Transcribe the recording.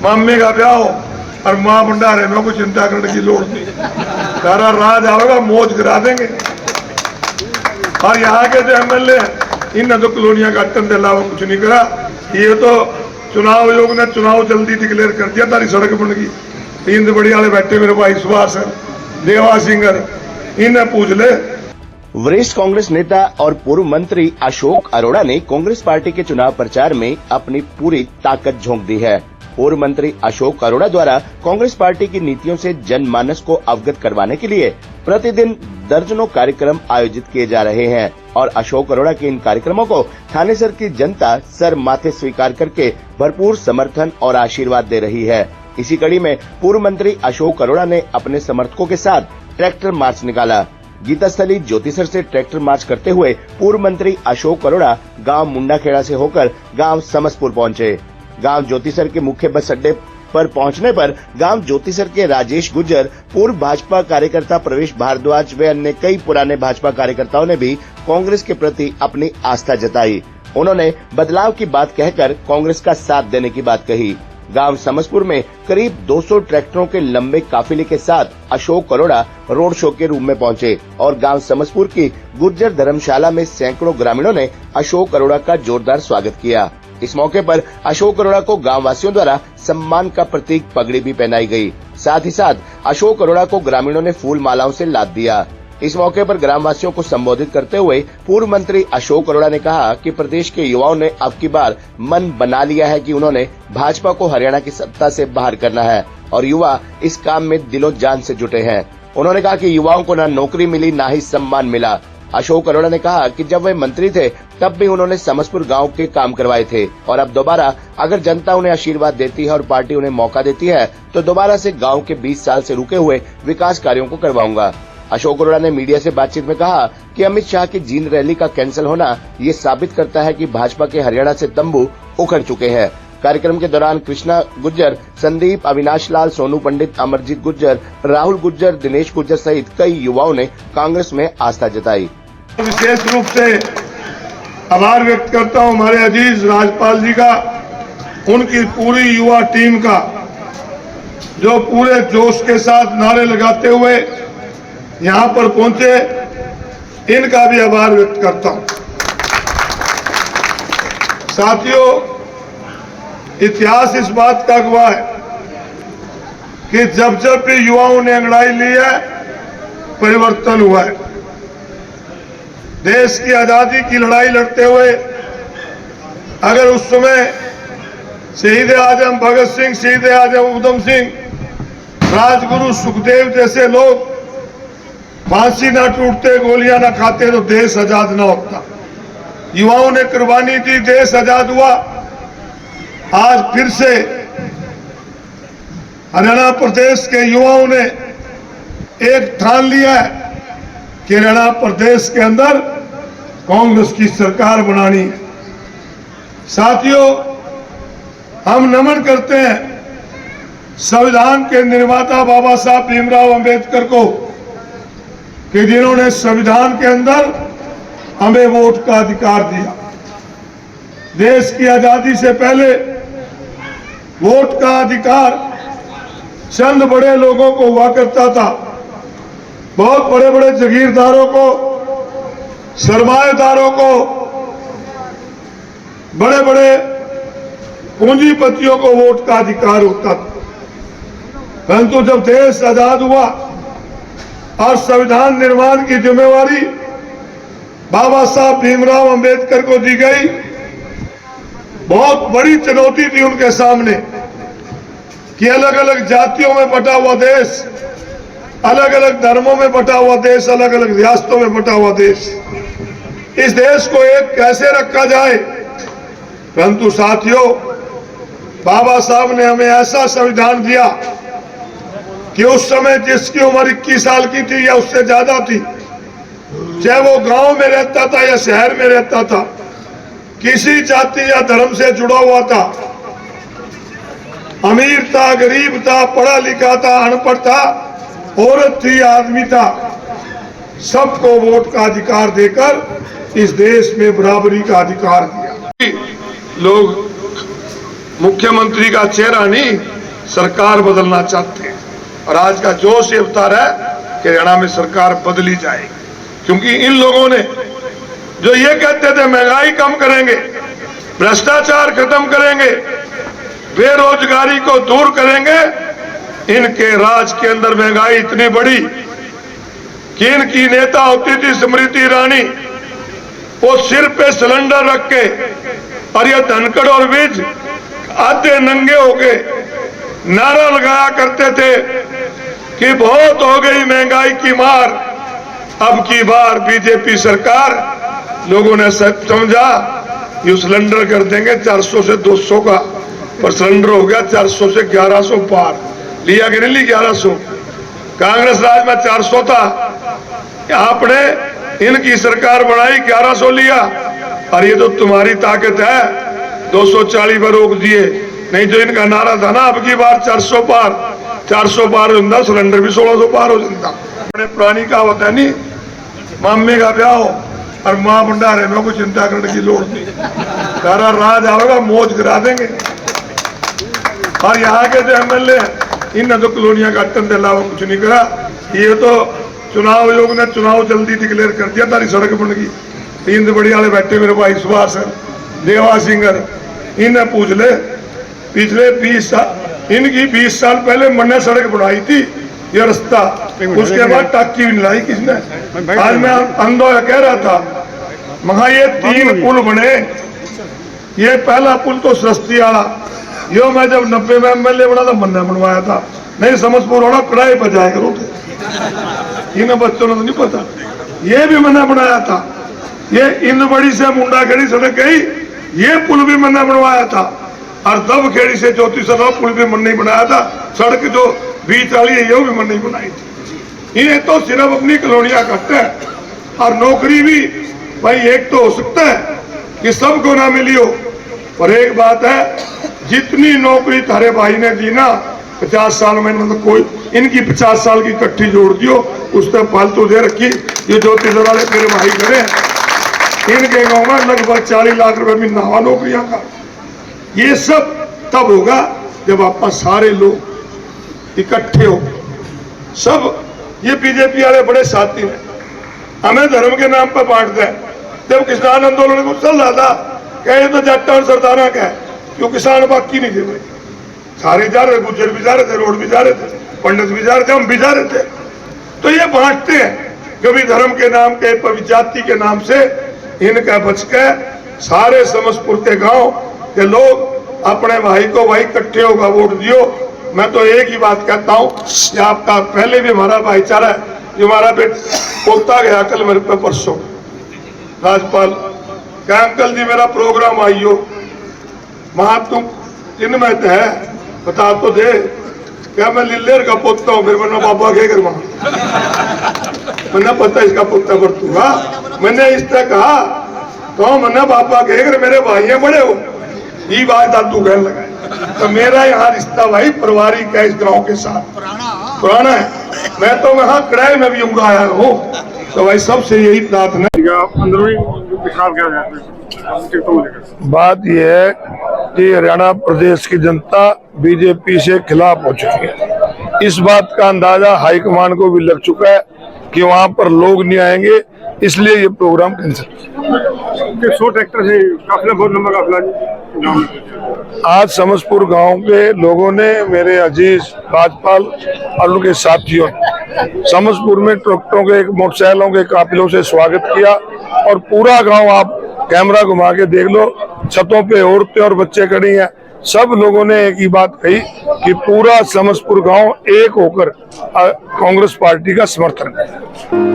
मामे का ब्याह हो और माँ भंडारे में कोई चिंता करने की लोड़ नहीं, सारा राज आएगा, मौज करा देंगे। और यहाँ के जो एमएलए इन तो कॉलोनियां का अटन के अलावा कुछ नहीं करा। ये तो चुनाव आयोग ने चुनाव जल्दी डिक्लेयर कर दिया, तारी सड़क बन गई। तीन बड़ी वाले बैठे मेरे भाई सुभाष देवा सिंह, इन्हें पूछ ले। वरिष्ठ कांग्रेस नेता और पूर्व मंत्री अशोक अरोड़ा ने कांग्रेस पार्टी के चुनाव प्रचार में अपनी पूरी ताकत झोंक दी है। पूर्व मंत्री अशोक अरोड़ा द्वारा कांग्रेस पार्टी की नीतियों से जनमानस को अवगत करवाने के लिए प्रतिदिन दर्जनों कार्यक्रम आयोजित किए जा रहे हैं और अशोक अरोड़ा के इन कार्यक्रमों को थानेसर की जनता सर माथे स्वीकार करके भरपूर समर्थन और आशीर्वाद दे रही है। इसी कड़ी में पूर्व मंत्री अशोक अरोड़ा ने अपने समर्थकों के साथ ट्रैक्टर मार्च निकाला। गीतास्थली ज्योतिसर से ट्रैक्टर मार्च करते हुए पूर्व मंत्री अशोक अरोड़ा गांव मुंडाखेड़ा से होकर गांव समसपुर पहुंचे। गांव ज्योतिसर के मुख्य बस अड्डे पर पहुंचने पर गांव ज्योतिसर के राजेश गुर्जर, पूर्व भाजपा कार्यकर्ता प्रवेश भारद्वाज व अन्य कई पुराने भाजपा कार्यकर्ताओं ने भी कांग्रेस के प्रति अपनी आस्था जताई। उन्होंने बदलाव की बात कहकर कांग्रेस का साथ देने की बात कही। गांव समसपुर में करीब 200 ट्रैक्टरों के लंबे काफिले के साथ अशोक अरोड़ा रोड शो के रूप में पहुंचे और गांव समसपुर की गुर्जर धर्मशाला में सैकड़ों ग्रामीणों ने अशोक अरोड़ा का जोरदार स्वागत किया। इस मौके पर अशोक अरोड़ा को गांव वासियों द्वारा सम्मान का प्रतीक पगड़ी भी पहनाई गई। साथ ही साथ अशोक अरोड़ा को ग्रामीणों ने फूल मालाओं से लाद दिया। इस मौके पर ग्रामवासियों को संबोधित करते हुए पूर्व मंत्री अशोक अरोड़ा ने कहा कि प्रदेश के युवाओं ने अब की बार मन बना लिया है कि उन्होंने भाजपा को हरियाणा की सत्ता से बाहर करना है और युवा इस काम में दिलो जान से जुटे हैं। उन्होंने कहा कि युवाओं को न नौकरी मिली न ही सम्मान मिला। अशोक अरोड़ा ने कहा कि जब वे मंत्री थे तब भी उन्होंने समसपुर गांव के काम करवाए थे और अब दोबारा अगर जनता उन्हें आशीर्वाद देती है और पार्टी उन्हें मौका देती है तो दोबारा से गांव के 20 साल से रुके हुए विकास कार्यों को करवाऊंगा। अशोक अरोड़ा ने मीडिया से बातचीत में कहा कि अमित शाह की जींद रैली का कैंसिल होना ये साबित करता है कि भाजपा के हरियाणा से तंबू उखड़ चुके हैं। कार्यक्रम के दौरान कृष्णा गुर्जर, संदीप, अविनाश लाल, सोनू पंडित, अमरजीत गुर्जर, राहुल गुर्जर, दिनेश गुर्जर सहित कई युवाओं ने कांग्रेस में आस्था जताई। विशेष रूप से आभार व्यक्त करता हूं हमारे अजीज राज्यपाल जी का, उनकी पूरी युवा टीम का, जो पूरे जोश के साथ नारे लगाते हुए यहां पर पहुंचे, इनका भी आभार व्यक्त करता हूं। साथियों, इतिहास इस बात का गवाह है कि जब जब भी युवाओं ने अंगड़ाई ली है परिवर्तन हुआ है। देश की आजादी की लड़ाई लड़ते हुए अगर उस समय शहीद आजम भगत सिंह, शहीद आजम उधम सिंह, राजगुरु सुखदेव जैसे लोग फांसी ना टूटते, गोलियां ना खाते तो देश आजाद ना होता। युवाओं ने कुर्बानी दी, देश आजाद हुआ। आज फिर से हरियाणा प्रदेश के युवाओं ने एक ठान लिया है कि हरियाणा प्रदेश के अंदर कांग्रेस की सरकार बनानी है। साथियों, हम नमन करते हैं संविधान के निर्माता बाबा साहब भीमराव अंबेडकर को कि जिन्होंने संविधान के अंदर हमें वोट का अधिकार दिया। देश की आजादी से पहले वोट का अधिकार चंद बड़े लोगों को हुआ करता था। बहुत बड़े बड़े जागीरदारों को, सरमाएदारों को, बड़े बड़े पूंजीपतियों को वोट का अधिकार होता था। परंतु जब देश आजाद हुआ और संविधान निर्माण की जिम्मेवारी बाबा साहब भीमराव अंबेडकर को दी गई, बहुत बड़ी चुनौती थी उनके सामने कि अलग अलग जातियों में बटा हुआ देश, अलग अलग धर्मों में बटा हुआ देश, अलग अलग रियासतों में बटा हुआ देश, इस देश को एक कैसे रखा जाए। परंतु साथियों, बाबा साहब ने हमें ऐसा संविधान दिया कि उस समय जिसकी उम्र 21 साल की थी या उससे ज्यादा थी, चाहे वो गांव में रहता था या शहर में रहता था, किसी जाति या धर्म से जुड़ा हुआ था, अमीर था, गरीब था, पढ़ा लिखा था, अनपढ़ था, औरत थी, आदमी था, सबको वोट का अधिकार देकर इस देश में बराबरी का अधिकार दिया। लोग मुख्यमंत्री का चेहरा नहीं, सरकार बदलना चाहते हैं। और आज का जोश ये बता रहा है कि हरियाणा में सरकार बदली जाएगी, क्योंकि इन लोगों ने जो ये कहते थे महंगाई कम करेंगे, भ्रष्टाचार खत्म करेंगे, बेरोजगारी को दूर करेंगे, इनके राज के अंदर महंगाई इतनी बढ़ी कि इनकी नेता होती थी स्मृति ईरानी, वो सिर पे सिलेंडर रख के और ये धनखड़ और विज आधे नंगे होके नारा लगाया करते थे कि बहुत हो गई महंगाई की मार, अब की बार बीजेपी सरकार। लोगों ने समझा ये सिलेंडर कर देंगे 400 से 200 का, पर सिलेंडर हो गया 400 से 1100 पार। लिया कि नहीं ली 1100? कांग्रेस राज में 400 था, आपने इनकी सरकार बढ़ाई 1100 लिया, और ये तो तुम्हारी ताकत है 240 पर रोक दिए। नहीं तो इनका नारा था ना अब की बार 400 पार, 400 पार होता सिलेंडर भी 1600 पार हो जाता। अपने पुरानी कहावत है नहीं, मामे का ब्याह हो और मां भंडारे में कोई चिंता करने की लोड़ नहीं, सारा राज आएगा मौज करा देंगे। और यहाँ के जो एमएलए इन तो कॉलोनियां काटने के अलावा कुछ नहीं करा। ये तो चुनाव आयोग ने चुनाव जल्दी डिक्लेयर कर दिया, तारी सड़क बन गई। 3 बड़ी वाले बैठे मेरे भाई सुभाष देवा सिंगर, इन्हें पूछ ले पिछले 20 साल इनकी 20 साल पहले मैंने सड़क बनाई थी ये रास्ता, उसके बाद टाकी भी नहीं लाई किसने। आज मैं अंदो कह रहा था महा ये 3 पुल बने, ये पहला पुल तो सस्ती वाला यो मैं जब 90 में एमएलए बना था मन्ना बनवाया था। नहीं समझपुर होना कड़ाई पर जाए करो इन बच्चों ने तो नहीं पता, ये भी मैंने बनाया था। ये इन बड़ी से मुंडा खेड़ी सड़क गई, ये पुल भी मैंने बनवाया था। और दब खेड़ी से चौथी सड़ा पुल भी मैंने बनाया था। सड़क जो बीच वाली है ये भी मैंने बनाई थी। ये तो सिर्फ अपनी कॉलोनियां करते हैं। और नौकरी भी भाई एक तो हो सकता है कि सबको ना मिली हो, पर एक बात है जितनी नौकरी थारे भाई ने दी ना 50 साल में, तो कोई इनकी 50 साल की इकट्ठी जोड़ दियो उस पर फालतू दे रखी। ये ज्योति वाले मेरे भाई करे, इनके गांव में लगभग 40 लाख रुपए महीना हुआ नौकरियां का। ये सब तब होगा जब आप सारे लोग इकट्ठे हो। सब ये बीजेपी वाले बड़े साथी हैं, हमें धर्म के नाम पर बांटते हैं। जब किसान आंदोलन को चल रहा था कहे तो जट्टा और सरदारा का है, क्यों किसान बाकी नहीं थे भाई, सारे जा रहे, गुज्जर भी जा रहे थे, रोड भी जा रहे थे, पंडित भी जा रहे थे, हम भी जा रहे थे। तो ये बांटते हैं कभी धर्म के नाम के, कभी जाति के नाम से। इनका बच के सारे समझपुर के गांव के लोग अपने भाई को भाई इकट्ठे होगा वोट दियो। मैं तो एक ही बात कहता हूँ कि आपका पहले भी हमारा भाईचारा है। जो हमारा पोता गया कल मेरे पे परसों राजपाल क्या अंकल जी मेरा प्रोग्राम आइयो, वहां तुम जिनमें है बता तो दे, क्या मैं लिल्लेर का पोता हूँ, फिर मैंने बाबा के घर मैंने पता इसका पोता पर तू। मैंने इस तरह कहा तो मैंने बाबा के घर मेरे भाई बड़े हो, ये बात दादू कहने लगा। तो मेरा यहाँ रिश्ता भाई पारिवारिक है इस गांव के साथ, पुराना है। मैं तो वहाँ कड़ाई में भी उड़ाया हूँ। तो भाई सबसे यही प्रार्थना। बात यह है कि हरियाणा प्रदेश की जनता बीजेपी से खिलाफ हो चुकी है। इस बात का अंदाजा हाईकमान को भी लग चुका है कि वहाँ पर लोग नहीं आएंगे, इसलिए ये प्रोग्राम कैंसिल। 100 ट्रैक्टर से काफिला, बहुत लंबा काफिला। आज समझपुर गांव के लोगों ने, मेरे अजीज राजपाल और उनके साथियों समझपुर में ट्रैक्टरों के, मोटरसाइकिलों के काफिलों से स्वागत किया। और पूरा गांव आप कैमरा घुमा के देख लो, छतों पे औरतें और बच्चे खड़ी हैं। सब लोगों ने एक ही बात कही कि पूरा समझपुर गांव एक होकर कांग्रेस पार्टी का समर्थन करे।